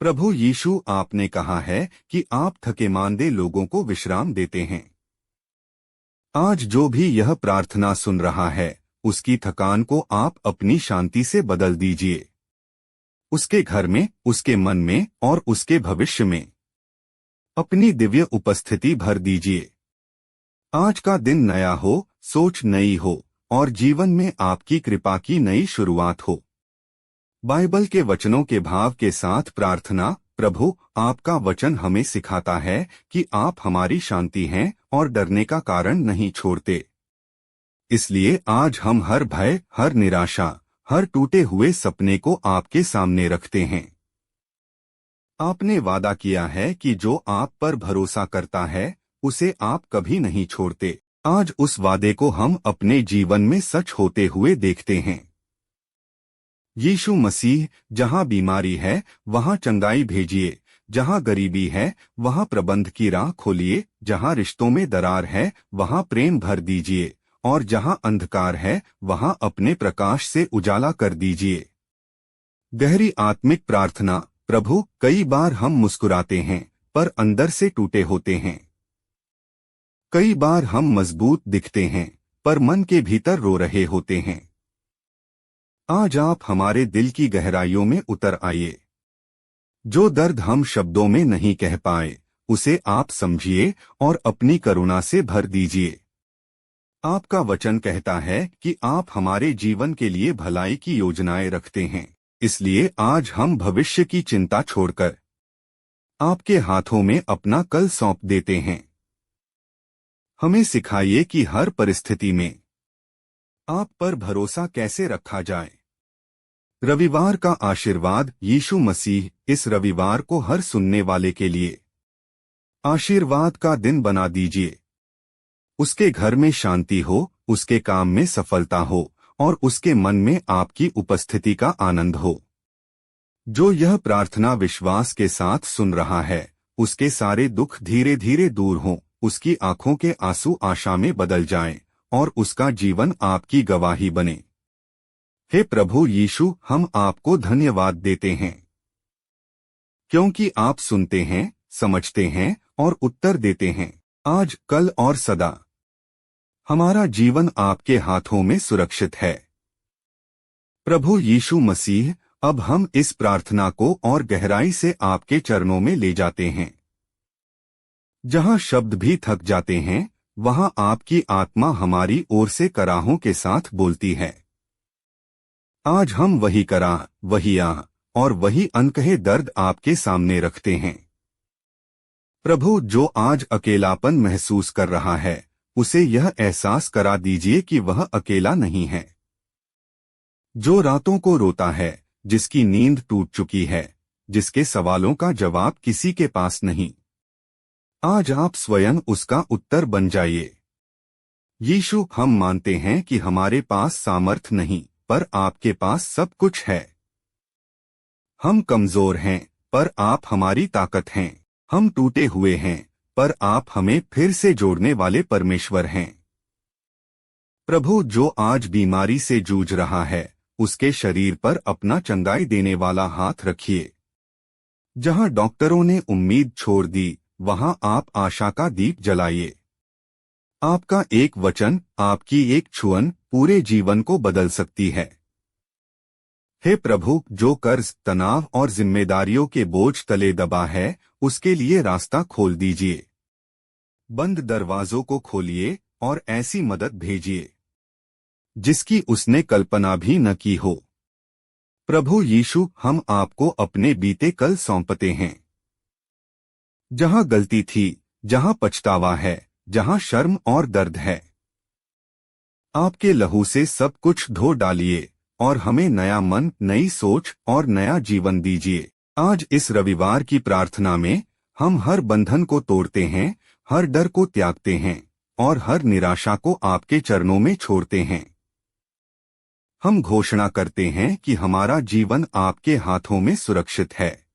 प्रभु यीशु, आपने कहा है कि आप थकेमांदे लोगों को विश्राम देते हैं। आज जो भी यह प्रार्थना सुन रहा है, उसकी थकान को आप अपनी शांति से बदल दीजिए। उसके घर में, उसके मन में और उसके भविष्य में अपनी दिव्य उपस्थिति भर दीजिए। आज का दिन नया हो, सोच नई हो और जीवन में आपकी कृपा की नई शुरुआत हो। बाइबल के वचनों के भाव के साथ प्रार्थना। प्रभु, आपका वचन हमें सिखाता है कि आप हमारी शांति हैं और डरने का कारण नहीं छोड़ते। इसलिए आज हम हर भय, हर निराशा, हर टूटे हुए सपने को आपके सामने रखते हैं। आपने वादा किया है कि जो आप पर भरोसा करता है, उसे आप कभी नहीं छोड़ते। आज उस वादे को हम अपने जीवन में सच होते हुए देखते हैं। यीशु मसीह, जहां बीमारी है वहां चंगाई भेजिए, जहां गरीबी है वहां प्रबंध की राह खोलिए, जहां रिश्तों में दरार है वहां प्रेम भर दीजिए और जहां अंधकार है वहां अपने प्रकाश से उजाला कर दीजिए। गहरी आत्मिक प्रार्थना। प्रभु, कई बार हम मुस्कुराते हैं पर अंदर से टूटे होते हैं। कई बार हम मजबूत दिखते हैं पर मन के भीतर रो रहे होते हैं। आज आप हमारे दिल की गहराइयों में उतर आइए। जो दर्द हम शब्दों में नहीं कह पाए, उसे आप समझिए और अपनी करुणा से भर दीजिए। आपका वचन कहता है कि आप हमारे जीवन के लिए भलाई की योजनाएं रखते हैं। इसलिए आज हम भविष्य की चिंता छोड़कर आपके हाथों में अपना कल सौंप देते हैं। हमें सिखाइए कि हर परिस्थिति में आप पर भरोसा कैसे रखा जाए। रविवार का आशीर्वाद। यीशु मसीह, इस रविवार को हर सुनने वाले के लिए आशीर्वाद का दिन बना दीजिए। उसके घर में शांति हो, उसके काम में सफलता हो और उसके मन में आपकी उपस्थिति का आनंद हो। जो यह प्रार्थना विश्वास के साथ सुन रहा है, उसके सारे दुख धीरे धीरे दूर हों, उसकी आंखों के आंसू आशा में बदल जाएं और उसका जीवन आपकी गवाही बने। हे प्रभु यीशु, हम आपको धन्यवाद देते हैं क्योंकि आप सुनते हैं, समझते हैं और उत्तर देते हैं। आज, कल और सदा हमारा जीवन आपके हाथों में सुरक्षित है। प्रभु यीशु मसीह, अब हम इस प्रार्थना को और गहराई से आपके चरणों में ले जाते हैं। जहां शब्द भी थक जाते हैं, वहां आपकी आत्मा हमारी ओर से कराहों के साथ बोलती है। आज हम वही कराह, वही आह और वही अनकहे दर्द आपके सामने रखते हैं। प्रभु, जो आज अकेलापन महसूस कर रहा है, उसे यह एहसास करा दीजिए कि वह अकेला नहीं है। जो रातों को रोता है, जिसकी नींद टूट चुकी है, जिसके सवालों का जवाब किसी के पास नहीं, आज आप स्वयं उसका उत्तर बन जाइए। यीशु, हम मानते हैं कि हमारे पास सामर्थ नहीं, पर आपके पास सब कुछ है। हम कमजोर हैं, पर आप हमारी ताकत हैं। हम टूटे हुए हैं, पर आप हमें फिर से जोड़ने वाले परमेश्वर हैं। प्रभु, जो आज बीमारी से जूझ रहा है, उसके शरीर पर अपना चंगाई देने वाला हाथ रखिए। जहां डॉक्टरों ने उम्मीद छोड़ दी, वहां आप आशा का दीप जलाइए। आपका एक वचन, आपकी एक छुअन पूरे जीवन को बदल सकती है। हे प्रभु, जो कर्ज, तनाव और जिम्मेदारियों के बोझ तले दबा है, उसके लिए रास्ता खोल दीजिए। बंद दरवाजों को खोलिए और ऐसी मदद भेजिए जिसकी उसने कल्पना भी न की हो। प्रभु यीशु, हम आपको अपने बीते कल सौंपते हैं। जहां गलती थी, जहां पछतावा है, जहां शर्म और दर्द है, आपके लहू से सब कुछ धो डालिए और हमें नया मन, नई सोच और नया जीवन दीजिए। आज इस रविवार की प्रार्थना में हम हर बंधन को तोड़ते हैं, हर डर को त्यागते हैं और हर निराशा को आपके चरणों में छोड़ते हैं। हम घोषणा करते हैं कि हमारा जीवन आपके हाथों में सुरक्षित है।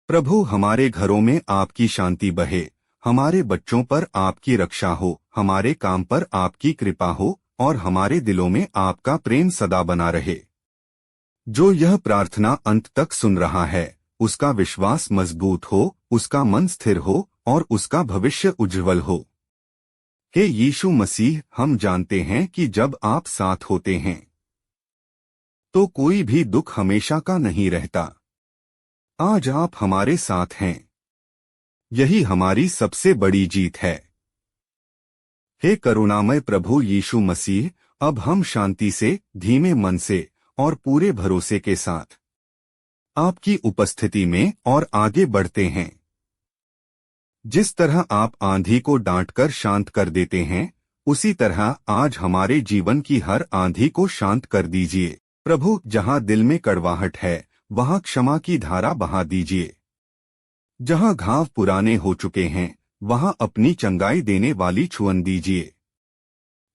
प्रभु, हमारे घरों में आपकी शांति बहे, हमारे बच्चों पर आपकी रक्षा हो, हमारे काम पर आपकी कृपा हो और हमारे दिलों में आपका प्रेम सदा बना रहे। जो यह प्रार्थना अंत तक सुन रहा है, उसका विश्वास मजबूत हो, उसका मन स्थिर हो और उसका भविष्य उज्जवल हो। हे यीशु मसीह, हम जानते हैं कि जब आप साथ होते हैं तो कोई भी दुख हमेशा का नहीं रहता। आज आप हमारे साथ हैं, यही हमारी सबसे बड़ी जीत है। हे करुणामय प्रभु यीशु मसीह, अब हम शांति से, धीमे मन से और पूरे भरोसे के साथ आपकी उपस्थिति में और आगे बढ़ते हैं। जिस तरह आप आंधी को डांटकर शांत कर देते हैं, उसी तरह आज हमारे जीवन की हर आंधी को शांत कर दीजिए। प्रभु, जहां दिल में कड़वाहट है, वहां क्षमा की धारा बहा दीजिए। जहां घाव पुराने हो चुके हैं, वहां अपनी चंगाई देने वाली छुअन दीजिए।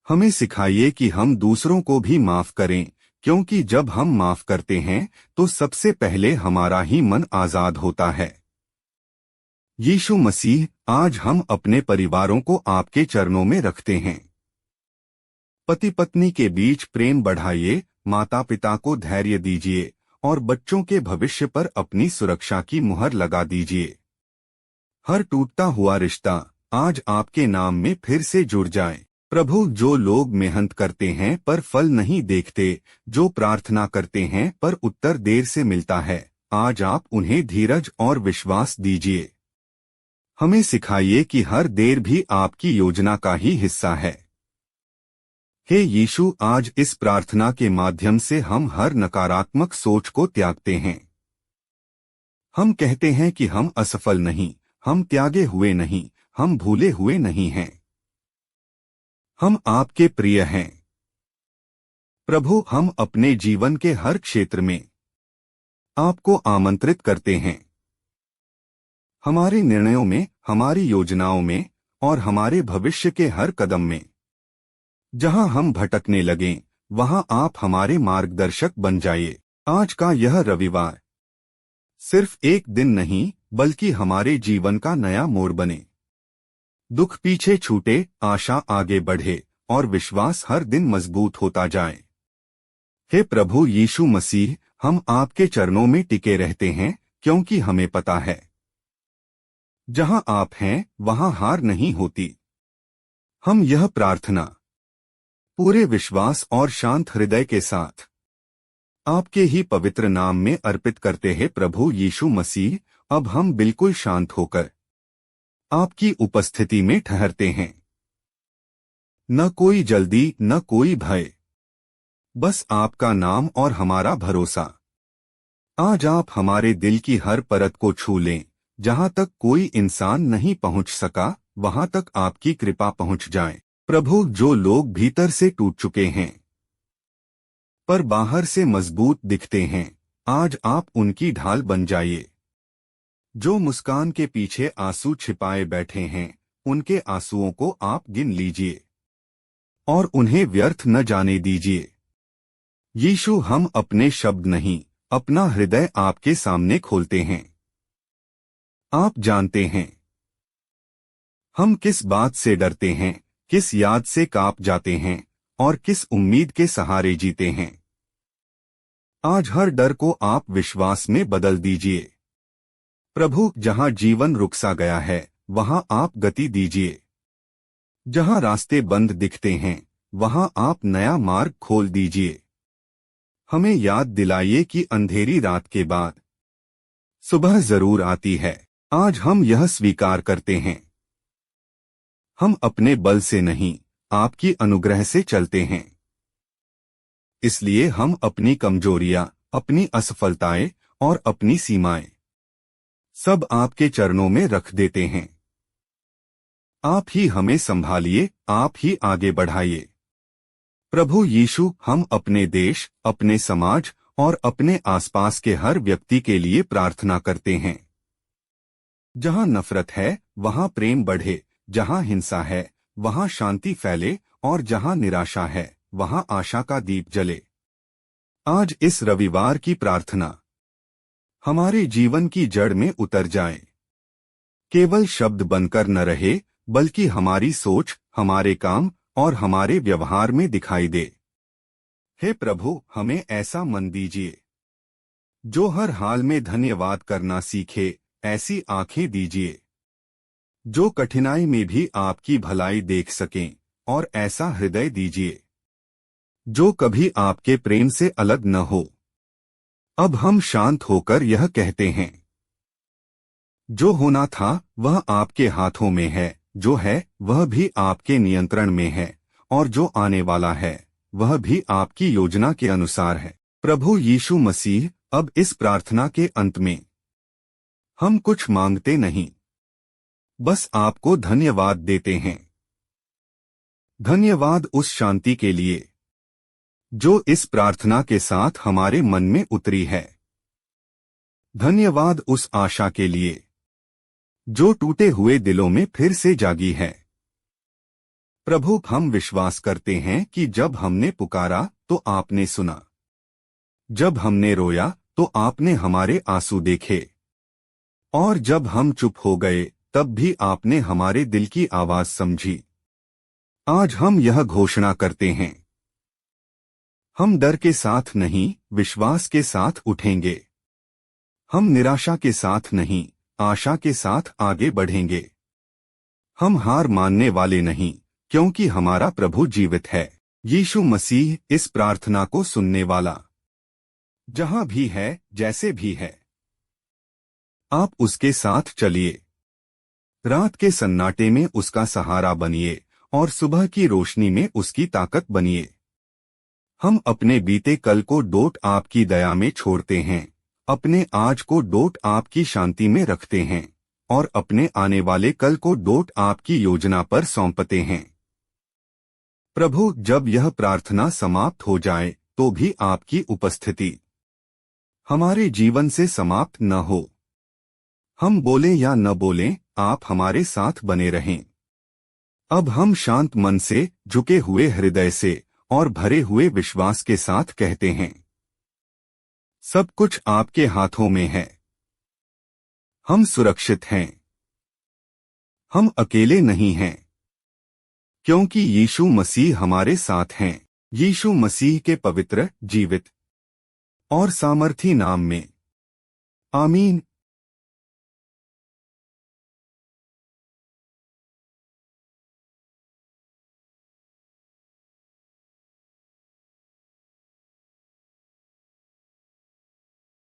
हमें सिखाइए कि हम दूसरों को भी माफ करें, क्योंकि जब हम माफ करते हैं तो सबसे पहले हमारा ही मन आजाद होता है। यीशु मसीह, आज हम अपने परिवारों को आपके चरणों में रखते हैं। पति पत्नी के बीच प्रेम बढ़ाइए, माता पिता को धैर्य दीजिए और बच्चों के भविष्य पर अपनी सुरक्षा की मुहर लगा दीजिए। हर टूटता हुआ रिश्ता आज आपके नाम में फिर से जुड़ जाए। प्रभु, जो लोग मेहनत करते हैं पर फल नहीं देखते, जो प्रार्थना करते हैं पर उत्तर देर से मिलता है, आज आप उन्हें धीरज और विश्वास दीजिए। हमें सिखाइए कि हर देर भी आपकी योजना का ही हिस्सा है। हे यीशु, आज इस प्रार्थना के माध्यम से हम हर नकारात्मक सोच को त्यागते हैं। हम कहते हैं कि हम असफल नहीं, हम त्यागे हुए नहीं, हम भूले हुए नहीं हैं। हम आपके प्रिय हैं। प्रभु, हम अपने जीवन के हर क्षेत्र में आपको आमंत्रित करते हैं। हमारे निर्णयों में, हमारी योजनाओं में और हमारे भविष्य के हर कदम में। जहां हम भटकने लगें, वहां आप हमारे मार्गदर्शक बन जाइए। आज का यह रविवार सिर्फ एक दिन नहीं, बल्कि हमारे जीवन का नया मोड़ बने। दुख पीछे छूटे, आशा आगे बढ़े और विश्वास हर दिन मजबूत होता जाए। हे प्रभु यीशु मसीह, हम आपके चरणों में टिके रहते हैं, क्योंकि हमें पता है जहां आप हैं वहां हार नहीं होती। हम यह प्रार्थना पूरे विश्वास और शांत हृदय के साथ आपके ही पवित्र नाम में अर्पित करते हैं। प्रभु यीशु मसीह, अब हम बिल्कुल शांत होकर आपकी उपस्थिति में ठहरते हैं। न कोई जल्दी, न कोई भय, बस आपका नाम और हमारा भरोसा। आज आप हमारे दिल की हर परत को छू लें। जहां तक कोई इंसान नहीं पहुंच सका, वहां तक आपकी कृपा पहुंच जाए। प्रभु, जो लोग भीतर से टूट चुके हैं पर बाहर से मजबूत दिखते हैं, आज आप उनकी ढाल बन जाइए। जो मुस्कान के पीछे आंसू छिपाए बैठे हैं, उनके आंसुओं को आप गिन लीजिए और उन्हें व्यर्थ न जाने दीजिए। यीशु, हम अपने शब्द नहीं, अपना हृदय आपके सामने खोलते हैं। आप जानते हैं हम किस बात से डरते हैं, किस याद से कांप जाते हैं और किस उम्मीद के सहारे जीते हैं। आज हर डर को आप विश्वास में बदल दीजिए। प्रभु, जहां जीवन रुक सा गया है, वहां आप गति दीजिए। जहां रास्ते बंद दिखते हैं, वहां आप नया मार्ग खोल दीजिए। हमें याद दिलाइए कि अंधेरी रात के बाद सुबह जरूर आती है। आज हम यह स्वीकार करते हैं हम अपने बल से नहीं, आपकी अनुग्रह से चलते हैं। इसलिए हम अपनी कमजोरियां, अपनी असफलताएं और अपनी सीमाएं सब आपके चरणों में रख देते हैं। आप ही हमें संभालिए, आप ही आगे बढ़ाइए। प्रभु यीशु, हम अपने देश, अपने समाज और अपने आसपास के हर व्यक्ति के लिए प्रार्थना करते हैं। जहां नफरत है, वहां प्रेम बढ़े, जहां हिंसा है, वहां शांति फैले और जहां निराशा है, वहां आशा का दीप जले। आज इस रविवार की प्रार्थना हमारे जीवन की जड़ में उतर जाए। केवल शब्द बनकर न रहे, बल्कि हमारी सोच, हमारे काम और हमारे व्यवहार में दिखाई दे। हे प्रभु, हमें ऐसा मन दीजिए जो हर हाल में धन्यवाद करना सीखे, ऐसी आंखें दीजिए जो कठिनाई में भी आपकी भलाई देख सकें, और ऐसा हृदय दीजिए जो कभी आपके प्रेम से अलग न हो। अब हम शांत होकर यह कहते हैं, जो होना था वह आपके हाथों में है, जो है वह भी आपके नियंत्रण में है, और जो आने वाला है वह भी आपकी योजना के अनुसार है। प्रभु यीशु मसीह, अब इस प्रार्थना के अंत में हम कुछ मांगते नहीं, बस आपको धन्यवाद देते हैं। धन्यवाद उस शांति के लिए जो इस प्रार्थना के साथ हमारे मन में उतरी है। धन्यवाद उस आशा के लिए जो टूटे हुए दिलों में फिर से जागी है। प्रभु, हम विश्वास करते हैं कि जब हमने पुकारा तो आपने सुना, जब हमने रोया तो आपने हमारे आंसू देखे, और जब हम चुप हो गए तब भी आपने हमारे दिल की आवाज समझी। आज हम यह घोषणा करते हैं, हम डर के साथ नहीं, विश्वास के साथ उठेंगे। हम निराशा के साथ नहीं, आशा के साथ आगे बढ़ेंगे। हम हार मानने वाले नहीं, क्योंकि हमारा प्रभु जीवित है। यीशु मसीह इस प्रार्थना को सुनने वाला, जहां भी है, जैसे भी है, आप उसके साथ चलिए। रात के सन्नाटे में उसका सहारा बनिए और सुबह की रोशनी में उसकी ताकत बनिए। हम अपने बीते कल को डोट आपकी दया में छोड़ते हैं, अपने आज को डोट आपकी शांति में रखते हैं, और अपने आने वाले कल को डोट आपकी योजना पर सौंपते हैं। प्रभु, जब यह प्रार्थना समाप्त हो जाए तो भी आपकी उपस्थिति हमारे जीवन से समाप्त न हो। हम बोले या न बोलें, आप हमारे साथ बने रहें। अब हम शांत मन से, झुके हुए हृदय से और भरे हुए विश्वास के साथ कहते हैं, सब कुछ आपके हाथों में है। हम सुरक्षित हैं। हम अकेले नहीं हैं, क्योंकि यीशु मसीह हमारे साथ हैं। यीशु मसीह के पवित्र, जीवित और सामर्थी नाम में, आमीन।